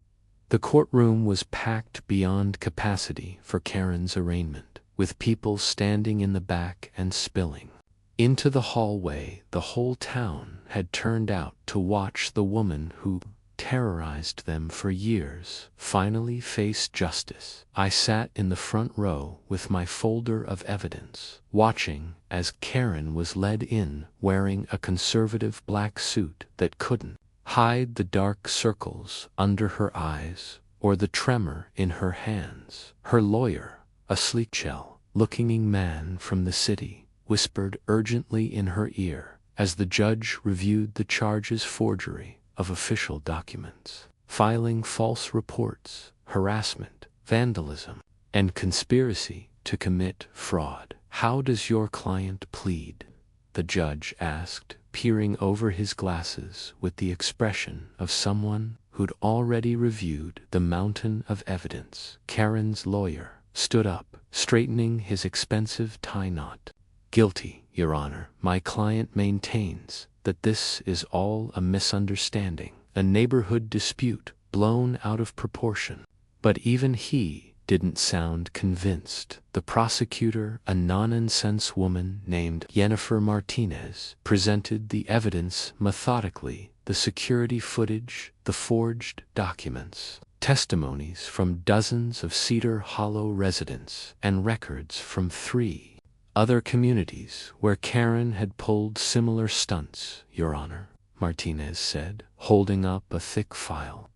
The courtroom was packed beyond capacity for Karen's arraignment, with people standing in the back and spilling into the hallway. The whole town had turned out to watch the woman who terrorized them for years finally face justice. I sat in the front row with my folder of evidence, watching as Karen was led in, wearing a conservative black suit that couldn't hide the dark circles under her eyes or the tremor in her hands. Her lawyer, a sleek looking man from the city, whispered urgently in her ear as the judge reviewed the charges: forgery of official documents, filing false reports, harassment, vandalism, and conspiracy to commit fraud. "How does your client plead?" the judge asked, peering over his glasses with the expression of someone who'd already reviewed the mountain of evidence. Karen's lawyer stood up, straightening his expensive tie knot. Guilty, Your Honor. My client maintains that this is all a misunderstanding, a neighborhood dispute blown out of proportion. But even he didn't sound convinced. The prosecutor, a nonsense woman named Jennifer Martinez, presented the evidence methodically: the security footage, the forged documents, testimonies from dozens of Cedar Hollow residents, and records from 3 other communities where Karen had pulled similar stunts, Your Honor, Martinez said, holding up a thick file.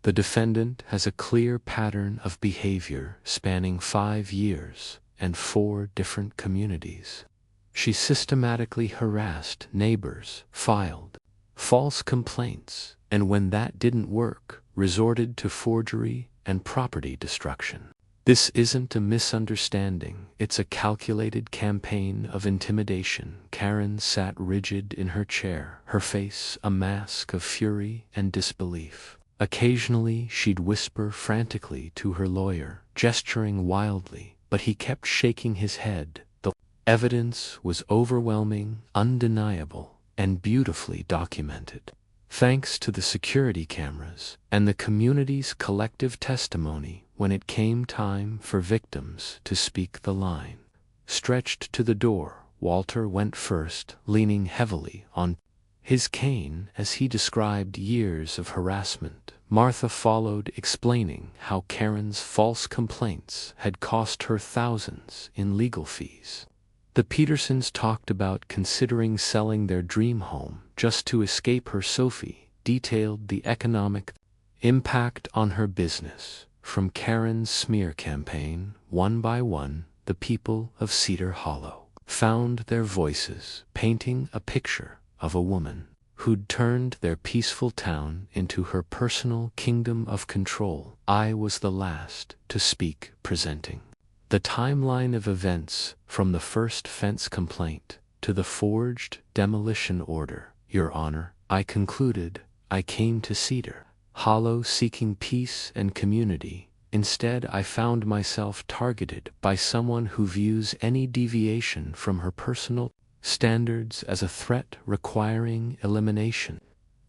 The defendant has a clear pattern of behavior spanning 5 years and 4 different communities. She systematically harassed neighbors, filed false complaints, and when that didn't work, resorted to forgery and property destruction. This isn't a misunderstanding, it's a calculated campaign of intimidation. Karen sat rigid in her chair, her face a mask of fury and disbelief. Occasionally she'd whisper frantically to her lawyer, gesturing wildly, but he kept shaking his head. The evidence was overwhelming, undeniable, and beautifully documented. Thanks to the security cameras and the community's collective testimony, when it came time for victims to speak, the line stretched to the door. Walter went first, leaning heavily on his cane as he described years of harassment. Martha followed, explaining how Karen's false complaints had cost her thousands in legal fees. The Petersons talked about considering selling their dream home just to escape her. Sophie detailed the economic impact on her business. From Karen's smear campaign, one by one, the people of Cedar Hollow found their voices, painting a picture of a woman who'd turned their peaceful town into her personal kingdom of control. I was the last to speak, presenting the timeline of events from the first fence complaint to the forged demolition order. Your Honor, I concluded, I came to Cedar Hollow seeking peace and community. Instead, I found myself targeted by someone who views any deviation from her personal standards as a threat requiring elimination.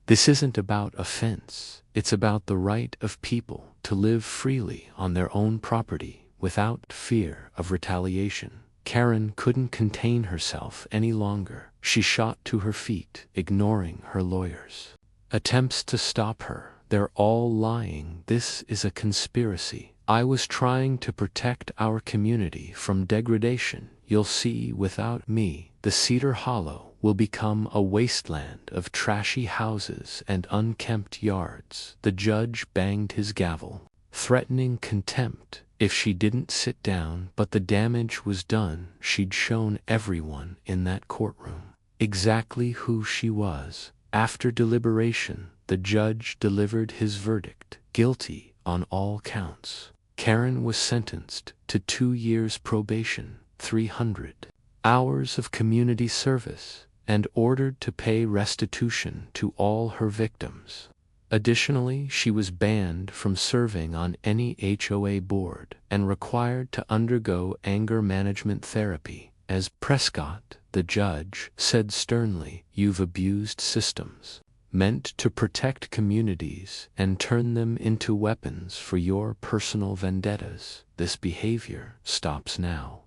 This isn't about offense, it's about the right of people to live freely on their own property without fear of retaliation. Karen couldn't contain herself any longer. She shot to her feet, ignoring her lawyers' attempts to stop her. They're all lying. This is a conspiracy. I was trying to protect our community from degradation. You'll see, without me, the Cedar Hollow will become a wasteland of trashy houses and unkempt yards. The judge banged his gavel, threatening contempt if she didn't sit down, but the damage was done. She'd shown everyone in that courtroom exactly who she was. After deliberation, the judge delivered his verdict, guilty on all counts. Karen was sentenced to 2 years probation, 300 hours of community service, and ordered to pay restitution to all her victims. Additionally, she was banned from serving on any HOA board and required to undergo anger management therapy. As Prescott, the judge, said sternly, you've abused systems meant to protect communities and turn them into weapons for your personal vendettas. This behavior stops now.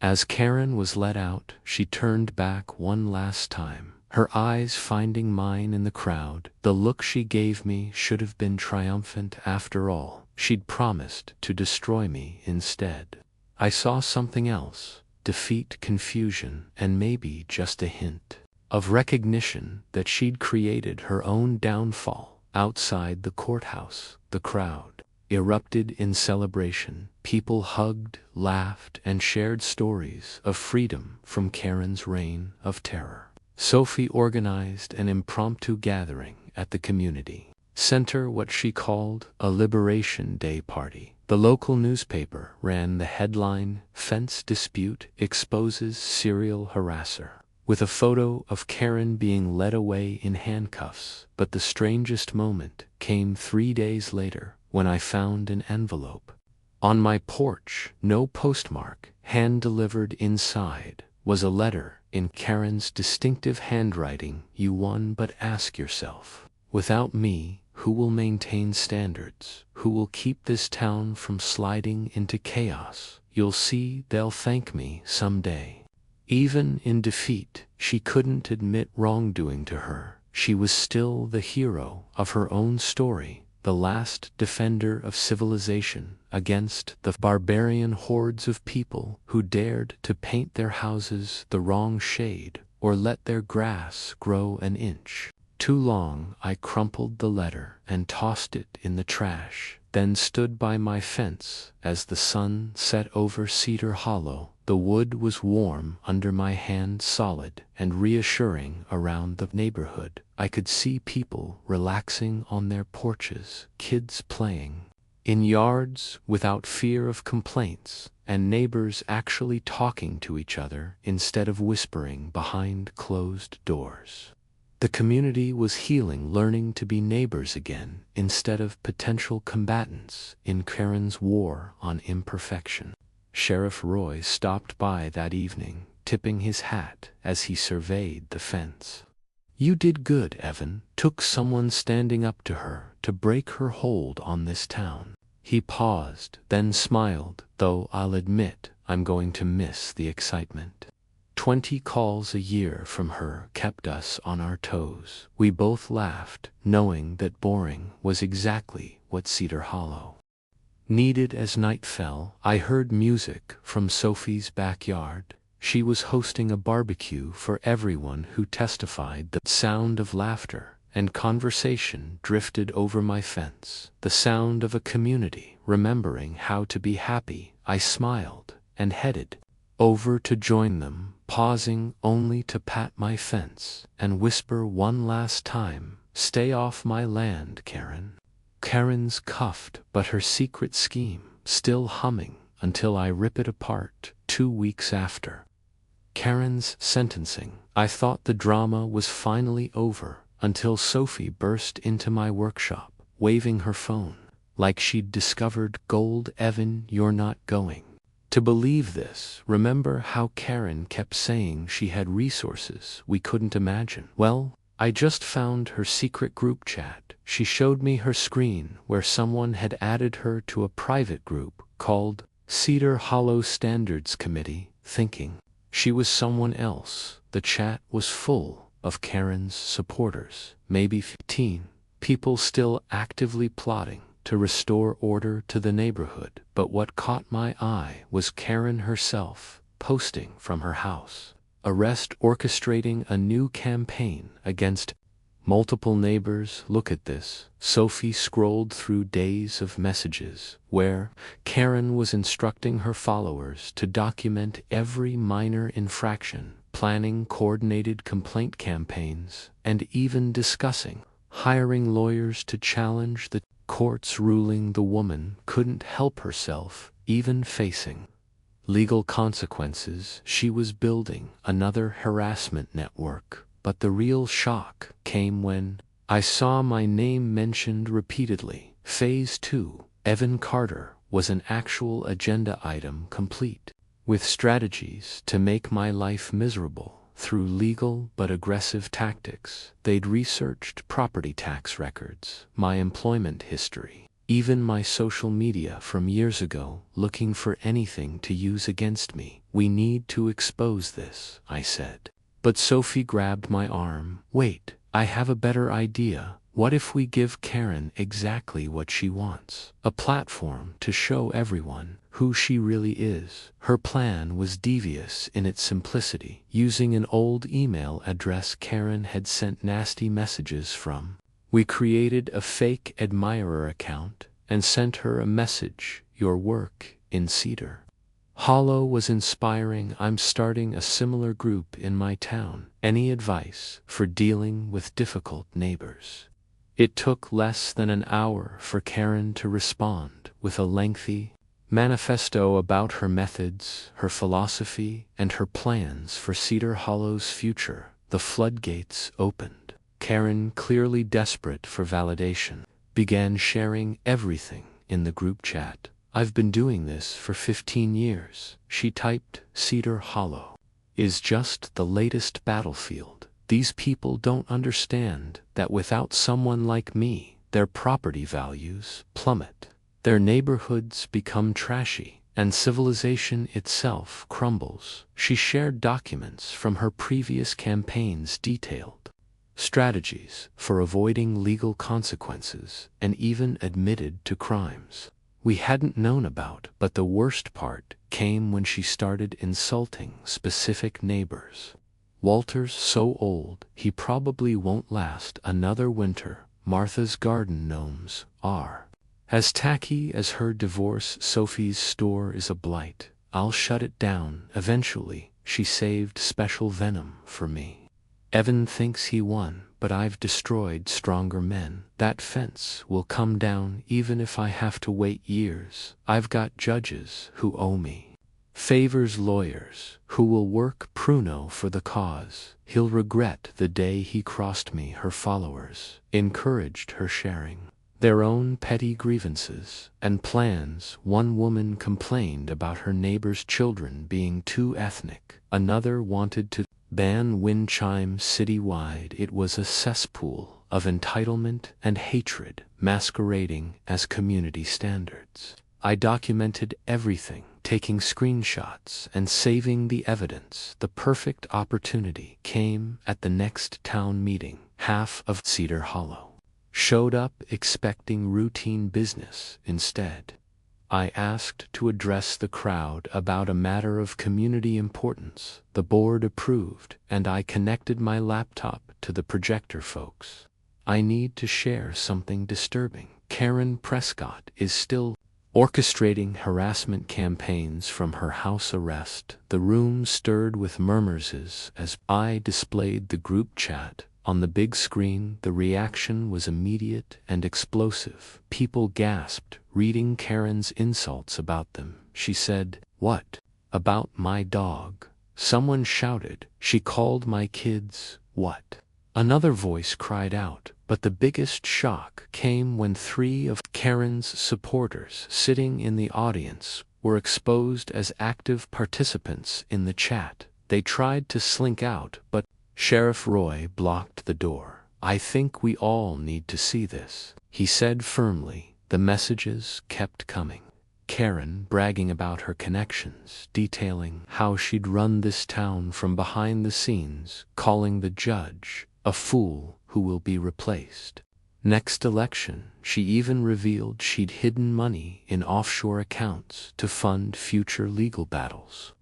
As Karen was let out, she turned back one last time, her eyes finding mine in the crowd. The look she gave me should have been triumphant. After all, she'd promised to destroy me instead. I saw something else: defeat, confusion, and maybe just a hint of recognition that she'd created her own downfall. Outside the courthouse, the crowd erupted in celebration. People hugged, laughed, and shared stories of freedom from Karen's reign of terror. Sophie organized an impromptu gathering at the community center, what she called a Liberation Day party. The local newspaper ran the headline, "Fence Dispute Exposes Serial Harasser," with a photo of Karen being led away in handcuffs. But the strangest moment came 3 days later, when I found an envelope On my porch, no postmark, hand-delivered inside, was a letter in Karen's distinctive handwriting. You won, but ask yourself, without me, who will maintain standards? Who will keep this town from sliding into chaos? You'll see, they'll thank me someday. Even in defeat, she couldn't admit wrongdoing to her. She was still the hero of her own story, the last defender of civilization against the barbarian hordes of people who dared to paint their houses the wrong shade or let their grass grow an inch too long. I crumpled the letter and tossed it in the trash, then stood by my fence as the sun set over Cedar Hollow. The wood was warm under my hand, solid and reassuring around the neighborhood. I could see people relaxing on their porches, kids playing in yards without fear of complaints, and neighbors actually talking to each other instead of whispering behind closed doors. The community was healing, learning to be neighbors again instead of potential combatants in Karen's war on imperfection. Sheriff Roy stopped by that evening, tipping his hat as he surveyed the fence. You did good, Evan. Took someone standing up to her to break her hold on this town. He paused, then smiled, though I'll admit I'm going to miss the excitement. 20 calls a year from her kept us on our toes. We both laughed, knowing that boring was exactly what Cedar Hollow needed. As night fell, I heard music from Sophie's backyard. She was hosting a barbecue for everyone who testified. The sound of laughter and conversation drifted over my fence, the sound of a community remembering how to be happy. I smiled and headed over to join them, pausing only to pat my fence and whisper one last time, "Stay off my land, Karen." Karen's cuffed, but her secret scheme still humming until I rip it apart 2 weeks after Karen's sentencing. I thought the drama was finally over until Sophie burst into my workshop, waving her phone like she'd discovered gold. Evan, you're not going to believe this. Remember how Karen kept saying she had resources we couldn't imagine? Well, I just found her secret group chat. She showed me her screen where someone had added her to a private group called Cedar Hollow Standards Committee, thinking she was someone else. The chat was full of Karen's supporters, maybe 15 people still actively plotting to restore order to the neighborhood. But what caught my eye was Karen herself posting from her house. Arrest orchestrating a new campaign against multiple neighbors. Look at this. Sophie scrolled through days of messages where Karen was instructing her followers to document every minor infraction, planning coordinated complaint campaigns, and even discussing hiring lawyers to challenge the court's ruling. The woman couldn't help herself, even facing legal consequences. She was building another harassment network. But the real shock came when I saw my name mentioned repeatedly. Phase 2, Evan Carter, was an actual agenda item, complete with strategies to make my life miserable through legal but aggressive tactics. They'd researched property tax records, my employment history, even my social media from years ago, looking for anything to use against me. We need to expose this, I said. But Sophie grabbed my arm. Wait, I have a better idea. What if we give Karen exactly what she wants? A platform to show everyone who she really is. Her plan was devious in its simplicity. Using an old email address Karen had sent nasty messages from, we created a fake admirer account and sent her a message. Your work in Cedar Hollow was inspiring. I'm starting a similar group in my town. Any advice for dealing with difficult neighbors? It took less than an hour for Karen to respond with a lengthy manifesto about her methods, her philosophy, and her plans for Cedar Hollow's future. The floodgates opened. Karen, clearly desperate for validation, began sharing everything in the group chat. I've been doing this for 15 years, she typed. Cedar Hollow is just the latest battlefield. These people don't understand that without someone like me, their property values plummet, their neighborhoods become trashy, and civilization itself crumbles. She shared documents from her previous campaigns, detailed strategies for avoiding legal consequences, and even admitted to crimes we hadn't known about. But the worst part came when she started insulting specific neighbors. Walter's so old, he probably won't last another winter. Martha's garden gnomes are as tacky as her divorce. Sophie's store is a blight. I'll shut it down eventually. She saved special venom for me. Evan thinks he won, but I've destroyed stronger men. That fence will come down even if I have to wait years. I've got judges who owe me favors, lawyers who will work pruno for the cause. He'll regret the day he crossed me. Her followers encouraged her sharing their own petty grievances and plans. One woman complained about her neighbor's children being too ethnic. Another wanted to ban wind chimes citywide. It was a cesspool of entitlement and hatred masquerading as community standards. I documented everything, taking screenshots and saving the evidence. The perfect opportunity came at the next town meeting. Half of Cedar Hollow showed up expecting routine business. Instead, I asked to address the crowd about a matter of community importance. The board approved, and I connected my laptop to the projector. Folks, I need to share something disturbing. Karen Prescott is still orchestrating harassment campaigns from her house arrest. The room stirred with murmurs as I displayed the group chat on the big screen. The reaction was immediate and explosive. People gasped, reading Karen's insults about them. She said, "What about my dog?" Someone shouted, "She called my kids what?" Another voice cried out. But the biggest shock came when 3 of Karen's supporters sitting in the audience were exposed as active participants in the chat. They tried to slink out, but Sheriff Roy blocked the door. "I think we all need to see this," he said firmly. The messages kept coming. Karen bragging about her connections, detailing how she'd run this town from behind the scenes, calling the judge a fool who will be replaced next election. She even revealed she'd hidden money in offshore accounts to fund future legal battles.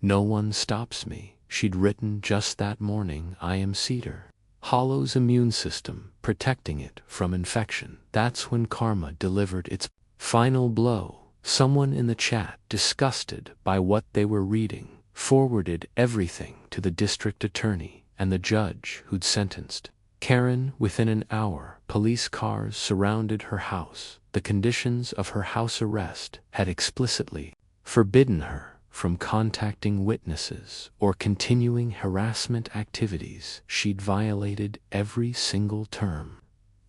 "No one stops me," she'd written just that morning. "I am Cedar Hollow's immune system, protecting it from infection." That's when karma delivered its final blow. Someone in the chat, disgusted by what they were reading, forwarded everything to the district attorney and the judge who'd sentenced Karen. Within an hour, police cars surrounded her house. The conditions of her house arrest had explicitly forbidden her from contacting witnesses or continuing harassment activities. She'd violated every single term.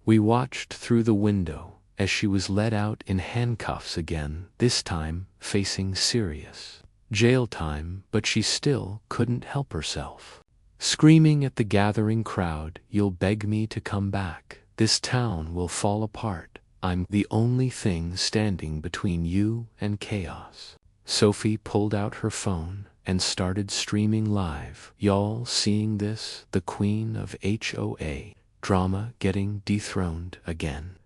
We watched through the window as she was led out in handcuffs again, this time facing serious jail time, but she still couldn't help herself, screaming at the gathering crowd, "You'll beg me to come back. This town will fall apart. I'm the only thing standing between you and chaos." Sophie pulled out her phone and started streaming live. "Y'all seeing this? The queen of HOA drama getting dethroned again."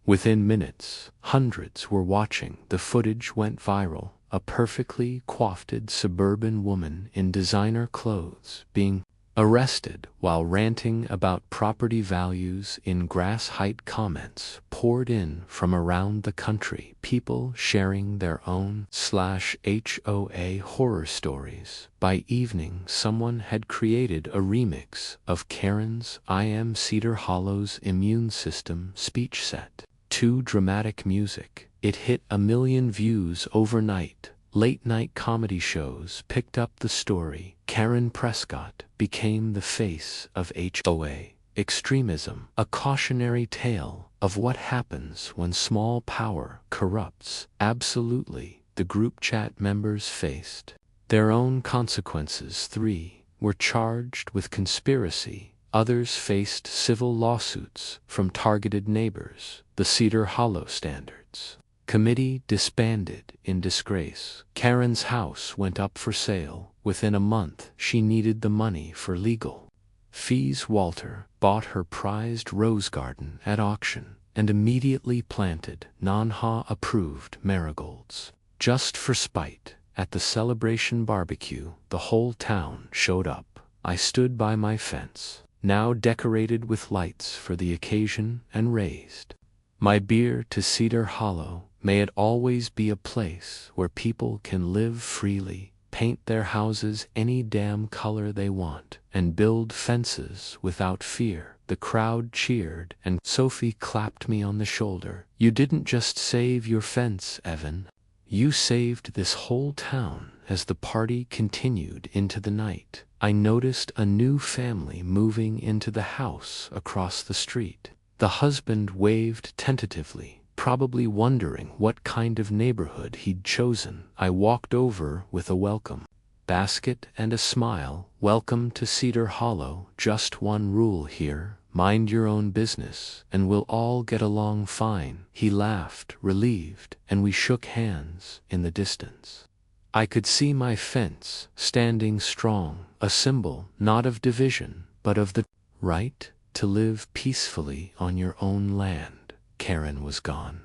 Within minutes, hundreds were watching. The footage went viral. A perfectly coiffed suburban woman in designer clothes being arrested while ranting about property values in Grass Height. Comments poured in from around the country, people sharing their own /HOA horror stories. By evening, someone had created a remix of Karen's "I Am Cedar Hollow's Immune System" speech set to dramatic music. It hit 1 million views overnight. Late-night comedy shows picked up the story. Karen Prescott became the face of HOA extremism, a cautionary tale of what happens when small power corrupts. Absolutely, the group chat members faced their own consequences. 3 were charged with conspiracy. Others faced civil lawsuits from targeted neighbors. The Cedar Hollow Standards Committee disbanded in disgrace. Karen's house went up for sale. Within a month, she needed the money for legal fees. Walter bought her prized rose garden at auction and immediately planted non-HOA-approved marigolds. Just for spite, at the celebration barbecue, the whole town showed up. I stood by my fence, now decorated with lights for the occasion, and raised my beer to Cedar Hollow. May it always be a place where people can live freely, paint their houses any damn color they want, and build fences without fear. The crowd cheered, and Sophie clapped me on the shoulder. You didn't just save your fence, Evan. You saved this whole town. As the party continued into the night, I noticed a new family moving into the house across the street. The husband waved tentatively, probably wondering what kind of neighborhood he'd chosen. I walked over with a welcome basket and a smile. Welcome to Cedar Hollow. Just one rule here: mind your own business, and we'll all get along fine. He laughed, relieved, and we shook hands. In the distance, I could see my fence standing strong, a symbol not of division, but of the right to live peacefully on your own land. Karen was gone.